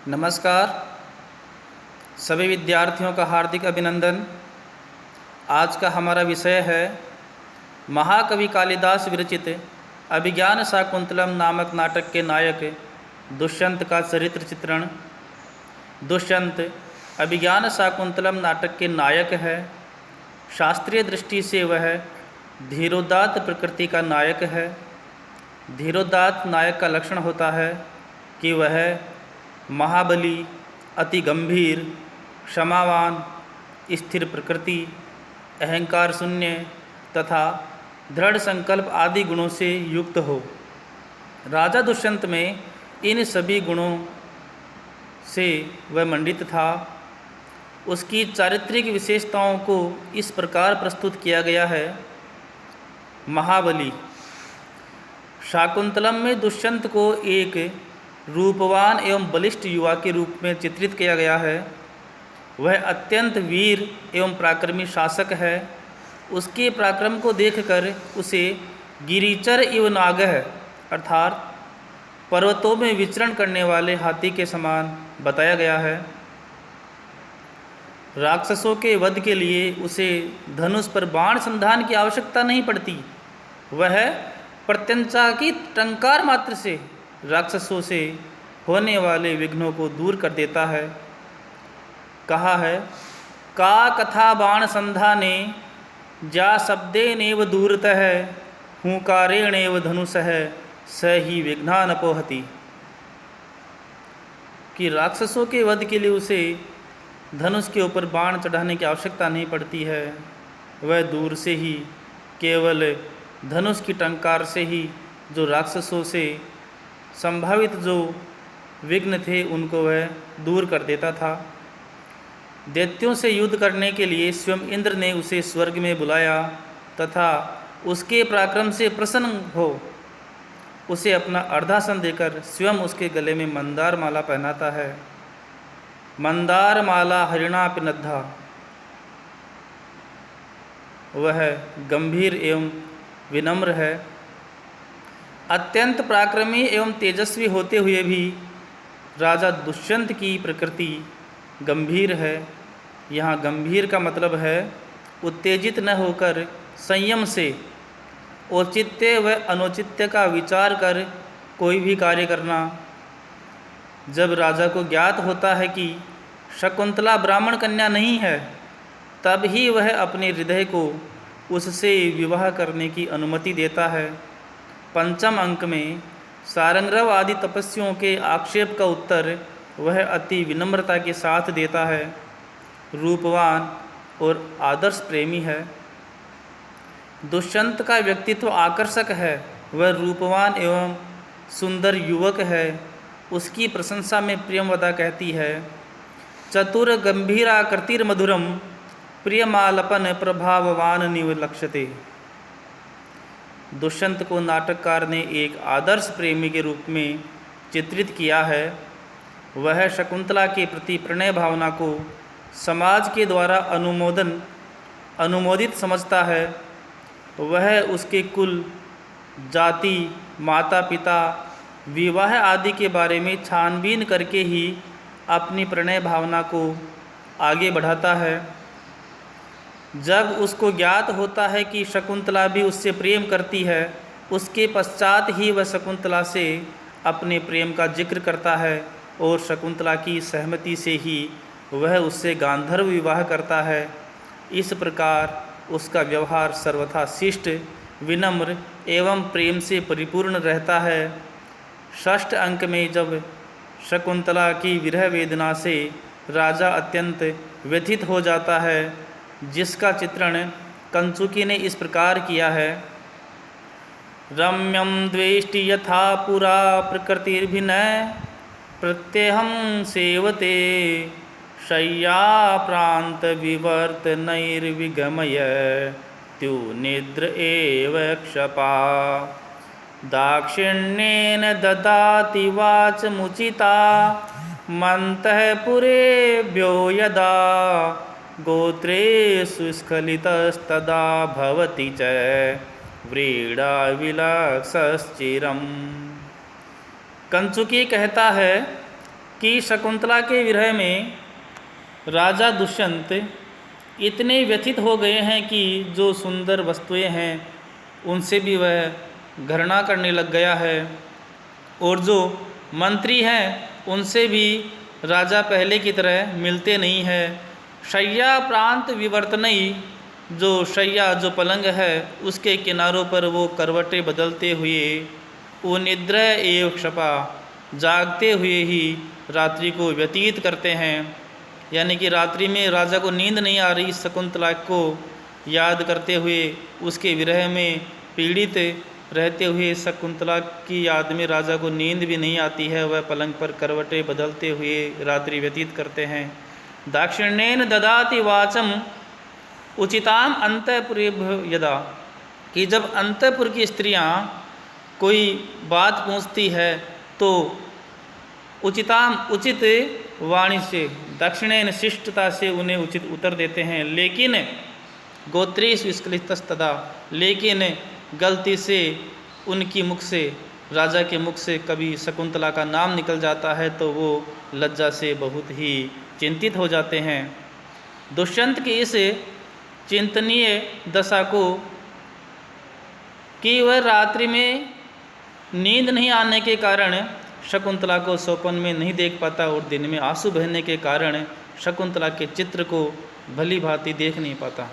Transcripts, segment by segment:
नमस्कार। सभी विद्यार्थियों का हार्दिक अभिनंदन। आज का हमारा विषय है महाकवि कालिदास विरचित अभिज्ञान शाकुंतलम नामक नाटक के नायक दुष्यंत का चरित्र चित्रण। दुष्यंत अभिज्ञान शाकुंतलम नाटक के नायक है। शास्त्रीय दृष्टि से वह धीरोदात्त प्रकृति का नायक है। धीरोदात्त नायक का लक्षण होता है कि वह महाबली, अति गंभीर, क्षमावान, स्थिर प्रकृति, अहंकार शून्य तथा दृढ़ संकल्प आदि गुणों से युक्त हो। राजा दुष्यंत में इन सभी गुणों से वह मंडित था। उसकी चारित्रिक विशेषताओं को इस प्रकार प्रस्तुत किया गया है। महाबली। शाकुंतलम में दुष्यंत को एक रूपवान एवं बलिष्ठ युवा के रूप में चित्रित किया गया है। वह अत्यंत वीर एवं पराक्रमी शासक है। उसके पराक्रम को देखकर उसे गिरिचर इव नागह अर्थात पर्वतों में विचरण करने वाले हाथी के समान बताया गया है। राक्षसों के वध के लिए उसे धनुष पर बाण संधान की आवश्यकता नहीं पड़ती। वह प्रत्यंचा की टंकार मात्र से राक्षसों से होने वाले विघ्नों को दूर कर देता है। कहा है, का कथा बाण संधाने जा शब्देनेव दूरतः हुंकारेणेव धनुषः स ही विघ्नान अपोहति। कि राक्षसों के वध के लिए उसे धनुष के ऊपर बाण चढ़ाने की आवश्यकता नहीं पड़ती है। वह दूर से ही केवल धनुष की टंकार से ही जो राक्षसों से संभावित जो विघ्न थे उनको वह दूर कर देता था। दैत्यों से युद्ध करने के लिए स्वयं इंद्र ने उसे स्वर्ग में बुलाया तथा उसके पराक्रम से प्रसन्न हो उसे अपना अर्धासन देकर स्वयं उसके गले में मंदार माला पहनाता है। मंदार माला हरिणापिनद्धा। वह गंभीर एवं विनम्र है। अत्यंत पराक्रमी एवं तेजस्वी होते हुए भी राजा दुष्यंत की प्रकृति गंभीर है। यहाँ गंभीर का मतलब है उत्तेजित न होकर संयम से औचित्य व अनुचित्य का विचार कर कोई भी कार्य करना। जब राजा को ज्ञात होता है कि शकुंतला ब्राह्मण कन्या नहीं है, तब ही वह अपने हृदय को उससे विवाह करने की अनुमति देता है। पंचम अंक में सारंगरव आदि तपस्वियों के आक्षेप का उत्तर वह अति विनम्रता के साथ देता है। रूपवान और आदर्श प्रेमी है। दुष्यंत का व्यक्तित्व आकर्षक है। वह रूपवान एवं सुंदर युवक है। उसकी प्रशंसा में प्रियवदा कहती है, चतुर गंभीराकृतिर्मधुरम प्रियमालपन प्रभाववान निवलक्ष्यते। दुष्यंत को नाटककार ने एक आदर्श प्रेमी के रूप में चित्रित किया है। वह शकुंतला के प्रति प्रणय भावना को समाज के द्वारा अनुमोदित समझता है। वह उसके कुल, जाति, माता पिता, विवाह आदि के बारे में छानबीन करके ही अपनी प्रणय भावना को आगे बढ़ाता है। जब उसको ज्ञात होता है कि शकुंतला भी उससे प्रेम करती है, उसके पश्चात ही वह शकुंतला से अपने प्रेम का जिक्र करता है और शकुंतला की सहमति से ही वह उससे गांधर्व विवाह करता है। इस प्रकार उसका व्यवहार सर्वथा शिष्ट, विनम्र एवं प्रेम से परिपूर्ण रहता है। षष्ठ अंक में जब शकुंतला की विरह वेदना से राजा अत्यंत व्यथित हो जाता है, जिसका चित्रण कंचुकी ने इस प्रकार किया है, रम्यम द्वेष्टि यथा पुरा प्रकृतिर्भिनय प्रत्यहं सेवते शय्या प्रांत विवर्त नैर्विगमय त्यो निद्र एव क्षपा दाक्षिण्येन ददाति वाचमुचिता मन्तःपुरेभ्यो यदा गोत्रेषु स्खलितस्तदा भवति च व्रीडाविलक्षश्चिरम्। कंचुकी कहता है, कि शकुंतला के विरह में राजा दुष्यंत इतने व्यथित हो गए हैं कि जो सुंदर वस्तुएं हैं उनसे भी वह घृणा करने लग गया है, और जो मंत्री हैं उनसे भी राजा पहले की तरह मिलते नहीं है। शय्या प्रांत विवर्तनई, जो शैया जो पलंग है उसके किनारों पर वो करवटें बदलते हुए उनिद्र एव क्षपा, जागते हुए ही रात्रि को व्यतीत करते हैं। यानी कि रात्रि में राजा को नींद नहीं आ रही, शकुंतला को याद करते हुए उसके विरह में पीड़ित रहते हुए शकुंतला की याद में राजा को नींद भी नहीं आती है, वह पलंग पर करवटें बदलते हुए रात्रि व्यतीत करते हैं। दाक्षिण्येन ददाति वाचम उचिताम अंतःपुरेभ्यो यदा, कि जब अंतःपुर की स्त्रियां कोई बात पूछती है तो उचिताम उचित वाणी से, दक्षिणेन शिष्टता से उन्हें उचित उत्तर देते हैं। लेकिन गोत्रेषु स्खलितस्तदा, लेकिन गलती से उनकी मुख से, राजा के मुख से कभी शकुंतला का नाम निकल जाता है तो वो लज्जा से बहुत ही चिंतित हो जाते हैं। दुष्यंत की इस चिंतनीय दशा को कि वह रात्रि में नींद नहीं आने के कारण शकुंतला को स्वप्न में नहीं देख पाता और दिन में आंसू बहने के कारण शकुंतला के चित्र को भली भांति देख नहीं पाता,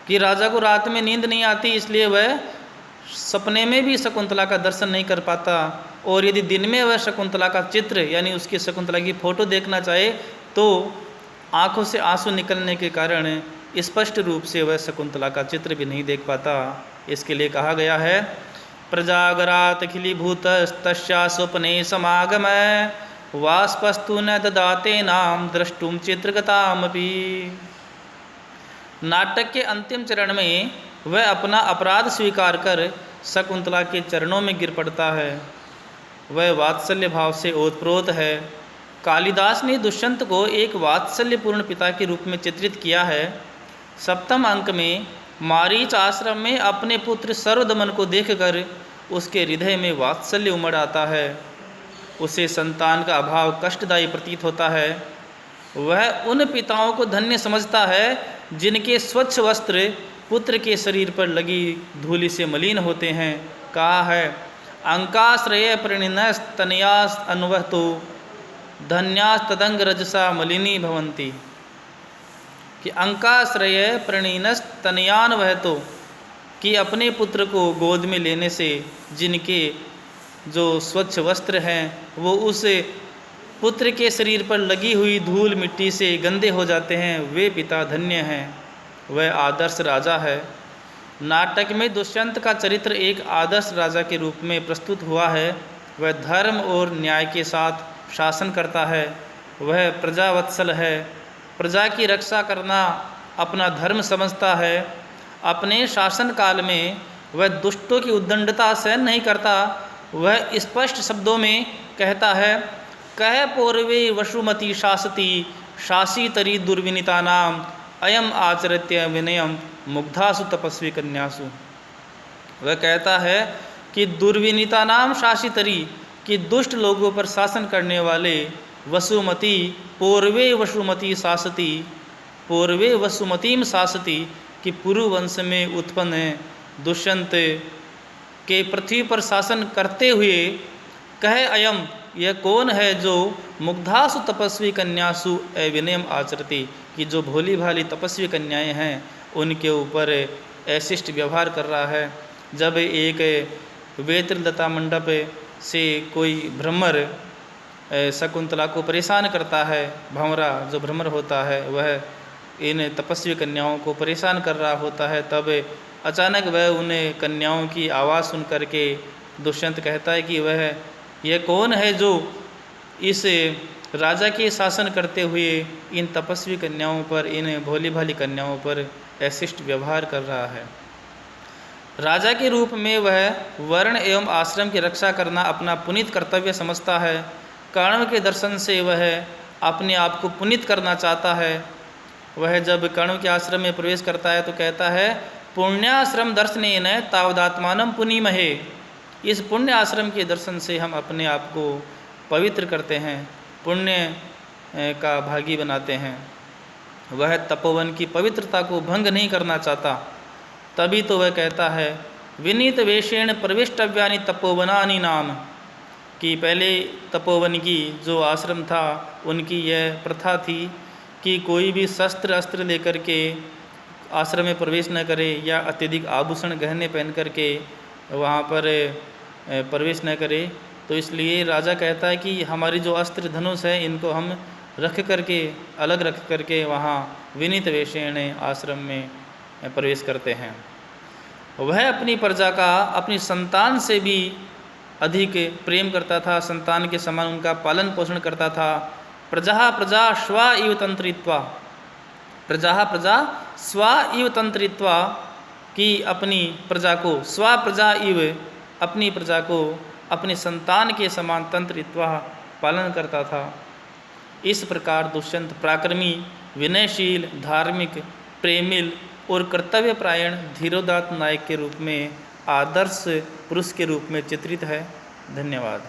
कि राजा को रात में नींद नहीं आती इसलिए वह सपने में भी शकुंतला का दर्शन नहीं कर पाता, और यदि दिन में वह शकुंतला का चित्र यानी उसकी शकुंतला की फ़ोटो देखना चाहे तो आँखों से आंसू निकलने के कारण स्पष्ट रूप से वह शकुंतला का चित्र भी नहीं देख पाता। इसके लिए कहा गया है, प्रजागरात खिलीभूत तस्या स्वप्ने समागम वाष्पस्तु न ददाते नाम द्रष्टुम चित्रगतामपि। नाटक के अंतिम चरण में वह अपना अपराध स्वीकार कर शकुंतला के चरणों में गिर पड़ता है, वह वात्सल्य भाव से ओतप्रोत है। कालिदास ने दुष्यंत को एक वात्सल्यपूर्ण पिता के रूप में चित्रित किया है। सप्तम अंक में मारीच आश्रम में अपने पुत्र सर्वदमन को देखकर उसके हृदय में वात्सल्य उमड़ आता है, उसे संतान का अभाव कष्टदायी प्रतीत होता है। वह उन पिताओं को धन्य समझता है जिनके स्वच्छ वस्त्र पुत्र के शरीर पर लगी धूलि से मलिन होते हैं। कहा है, अंकाश्रय प्रणिनस तनयास अन्वहतो धन्यास तदंग रजसा मलिनी भवंती, कि अंकाश्रय प्रणीनस तनयान वह तो, कि अपने पुत्र को गोद में लेने से जिनके जो स्वच्छ वस्त्र हैं वो उस पुत्र के शरीर पर लगी हुई धूल मिट्टी से गंदे हो जाते हैं, वे पिता धन्य हैं। वह आदर्श राजा है। नाटक में दुष्यंत का चरित्र एक आदर्श राजा के रूप में प्रस्तुत हुआ है। वह धर्म और न्याय के साथ शासन करता है, वह प्रजावत्सल है, प्रजा की रक्षा करना अपना धर्म समझता है। अपने शासन काल में वह दुष्टों की उद्दंडता सहन नहीं करता, वह स्पष्ट शब्दों में कहता है, कह पूर्वे वसुमती शासती शासी तरी दुर्विनीता नाम अयम आचरित्य विनयम मुग्धासु तपस्वी कन्यासु। वह कहता है कि दुर्विनीता नाम शासी तरी, कि दुष्ट लोगों पर शासन करने वाले वसुमती, पूर्वे वसुमती शासती, पूर्वे वसुमतीम शासती, कि पुरु वंश में उत्पन्न दुष्यंत के पृथ्वी पर शासन करते हुए कहे अयम, यह कौन है जो मुग्धासु तपस्वी कन्यासु अविनयम आचरती, कि जो भोली भाली तपस्वी कन्याएं हैं उनके ऊपर अशिष्ट व्यवहार कर रहा है। जब एक वेत्रलता मंडप से कोई भ्रमर शकुंतला को परेशान करता है, भंवरा जो भ्रमर होता है वह इन तपस्वी कन्याओं को परेशान कर रहा होता है, तब अचानक वह उन्हें कन्याओं की आवाज़ सुन करके दुष्यंत कहता है कि वह यह कौन है जो इस राजा के शासन करते हुए इन तपस्वी कन्याओं पर, इन भोली भाली कन्याओं पर अशिष्ट व्यवहार कर रहा है। राजा के रूप में वह वर्ण एवं आश्रम की रक्षा करना अपना पुनीत कर्तव्य समझता है। कर्ण के दर्शन से वह अपने आप को पुनीत करना चाहता है। वह जब कर्ण के आश्रम में प्रवेश करता है तो कहता है, पुण्याश्रम दर्शनेन तावदात्मानं पुनीमहे, इस पुण्य आश्रम के दर्शन से हम अपने आप को पवित्र करते हैं, पुण्य का भागी बनाते हैं। वह तपोवन की पवित्रता को भंग नहीं करना चाहता, तभी तो वह कहता है विनीत वेशेण प्रविष्टव्यानि तपोवनानि नाम, कि पहले तपोवन की जो आश्रम था उनकी यह प्रथा थी कि कोई भी शस्त्र अस्त्र लेकर के आश्रम में प्रवेश न करे या अत्यधिक आभूषण गहने पहन करके वहाँ पर प्रवेश न करे। तो इसलिए राजा कहता है कि हमारी जो अस्त्र धनुष है इनको हम रख करके, अलग रख करके वहाँ विनीत वेशेण आश्रम में प्रवेश करते हैं। वह अपनी प्रजा का अपनी संतान से भी अधिक प्रेम करता था, संतान के समान उनका पालन पोषण करता था। प्रजा प्रजा स्वा इव तंत्रित्वा, प्रजा प्रजा स्वा इव तंत्रित्वा, कि अपनी प्रजा को, स्वा प्रजा इव, अपनी प्रजा को अपनी संतान के समान तंत्रित्वा पालन करता था। इस प्रकार दुष्यंत पराक्रमी, विनयशील, धार्मिक, प्रेमिल और कर्तव्यपरायण धीरोदात्त नायक के रूप में, आदर्श पुरुष के रूप में चित्रित है। धन्यवाद।